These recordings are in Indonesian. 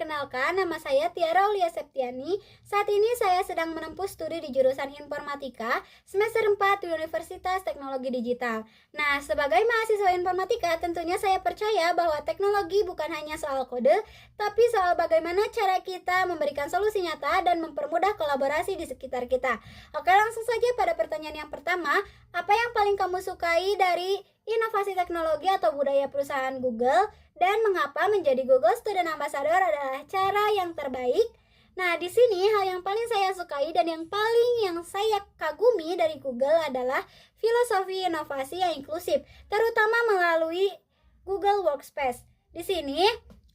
perkenalkan, nama saya Tiara Aulia Septiani. Saat ini saya sedang menempuh studi di jurusan Informatika semester 4 di Universitas Teknologi Digital. Nah, sebagai mahasiswa informatika, tentunya saya percaya bahwa teknologi bukan hanya soal kode, tapi soal bagaimana cara kita memberikan solusi nyata dan mempermudah kolaborasi di sekitar kita. Oke, langsung saja pada pertanyaan yang pertama, apa yang paling kamu sukai dari inovasi teknologi atau budaya perusahaan Google, dan mengapa menjadi Google Student Ambassador adalah cara yang terbaik? Nah, di sini hal yang paling saya sukai dan yang saya kagumi dari Google adalah filosofi inovasi yang inklusif, terutama melalui Google Workspace. Di sini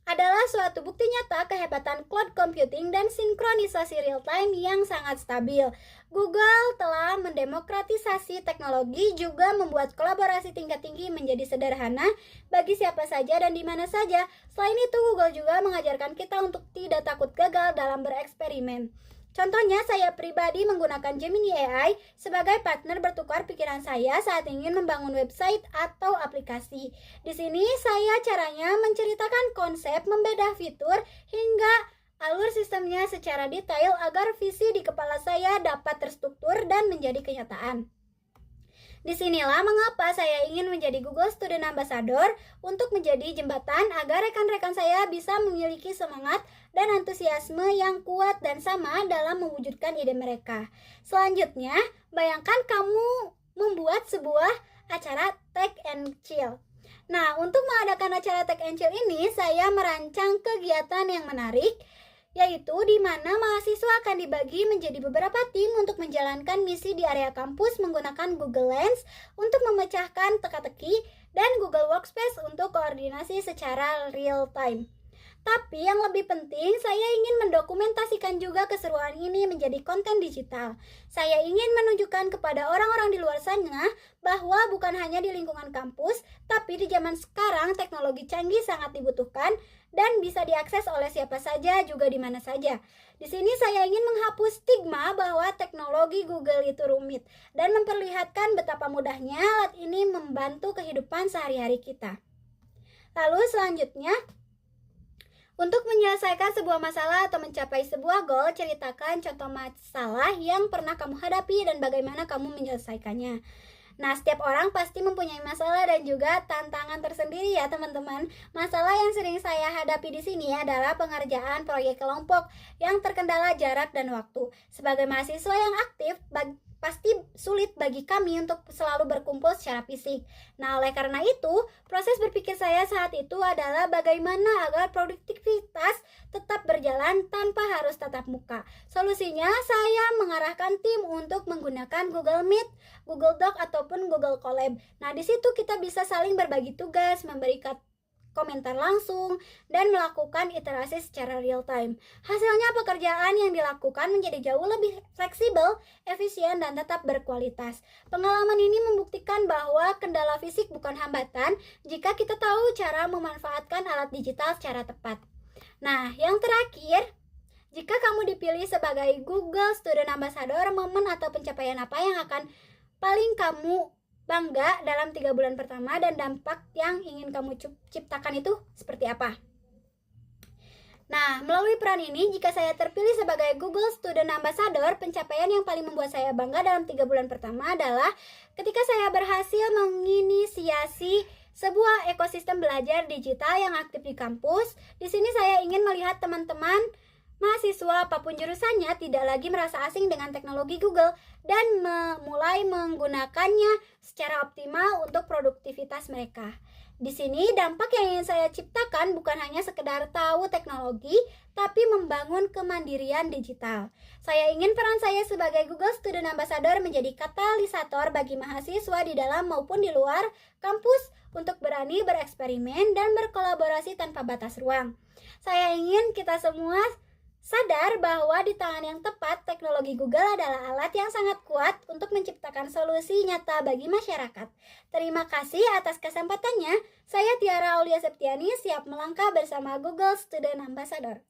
adalah suatu bukti nyata kehebatan cloud computing dan sinkronisasi real time yang sangat stabil. Google telah mendemokratisasi teknologi, juga membuat kolaborasi tingkat tinggi menjadi sederhana bagi siapa saja dan di mana saja. Selain itu, Google juga mengajarkan kita untuk tidak takut gagal dalam bereksperimen. Contohnya, saya pribadi menggunakan Gemini AI sebagai partner bertukar pikiran saya saat ingin membangun website atau aplikasi. Di sini saya caranya menceritakan konsep, membedah fitur, hingga alur sistemnya secara detail agar visi di kepala saya dapat terstruktur dan menjadi kenyataan. Disinilah mengapa saya ingin menjadi Google Student Ambassador, untuk menjadi jembatan agar rekan-rekan saya bisa memiliki semangat dan antusiasme yang kuat dan sama dalam mewujudkan ide mereka. Selanjutnya, bayangkan kamu membuat sebuah acara Tech and Chill. Nah, untuk mengadakan acara Tech and Chill ini, saya merancang kegiatan yang menarik, yaitu di mana mahasiswa akan dibagi menjadi beberapa tim untuk menjalankan misi di area kampus menggunakan Google Lens untuk memecahkan teka-teki dan Google Workspace untuk koordinasi secara real time. Tapi yang lebih penting, saya ingin mendokumentasikan juga keseruan ini menjadi konten digital. Saya ingin menunjukkan kepada orang-orang di luar sana bahwa bukan hanya di lingkungan kampus, tapi di zaman sekarang teknologi canggih sangat dibutuhkan dan bisa diakses oleh siapa saja juga di mana saja. Di sini saya ingin menghapus stigma bahwa teknologi Google itu rumit dan memperlihatkan betapa mudahnya alat ini membantu kehidupan sehari-hari kita. Lalu selanjutnya, untuk menyelesaikan sebuah masalah atau mencapai sebuah goal, ceritakan contoh masalah yang pernah kamu hadapi dan bagaimana kamu menyelesaikannya. Nah, setiap orang pasti mempunyai masalah dan juga tantangan tersendiri ya teman-teman. Masalah yang sering saya hadapi di sini adalah pengerjaan proyek kelompok yang terkendala jarak dan waktu. Sebagai mahasiswa yang aktif, pasti sulit bagi kami untuk selalu berkumpul secara fisik. Nah, oleh karena itu, proses berpikir saya saat itu adalah bagaimana agar produktivitas tetap berjalan tanpa harus tatap muka. Solusinya, saya mengarahkan tim untuk menggunakan Google Meet, Google Doc, ataupun Google Colab. Nah, di situ kita bisa saling berbagi tugas, memberikan komentar langsung, dan melakukan iterasi secara real time. Hasilnya, pekerjaan yang dilakukan menjadi jauh lebih fleksibel, efisien, dan tetap berkualitas. Pengalaman ini membuktikan bahwa kendala fisik bukan hambatan jika kita tahu cara memanfaatkan alat digital secara tepat. Nah, yang terakhir, jika kamu dipilih sebagai Google Student Ambassador, momen atau pencapaian apa yang akan paling kamu bangga dalam 3 bulan pertama, dan dampak yang ingin kamu ciptakan itu seperti apa? Nah, melalui peran ini, jika saya terpilih sebagai Google Student Ambassador, pencapaian yang paling membuat saya bangga dalam 3 bulan pertama adalah ketika saya berhasil menginisiasi sebuah ekosistem belajar digital yang aktif di kampus. Di sini saya ingin melihat teman-teman mahasiswa apapun jurusannya tidak lagi merasa asing dengan teknologi Google dan mulai menggunakannya secara optimal untuk produktivitas mereka. Di sini dampak yang ingin saya ciptakan bukan hanya sekedar tahu teknologi, tapi membangun kemandirian digital. Saya ingin peran saya sebagai Google Student Ambassador menjadi katalisator bagi mahasiswa di dalam maupun di luar kampus untuk berani bereksperimen dan berkolaborasi tanpa batas ruang. Saya ingin kita semua sadar bahwa di tangan yang tepat, teknologi Google adalah alat yang sangat kuat untuk menciptakan solusi nyata bagi masyarakat. Terima kasih atas kesempatannya. Saya Tiara Aulia Septiani, siap melangkah bersama Google Student Ambassador.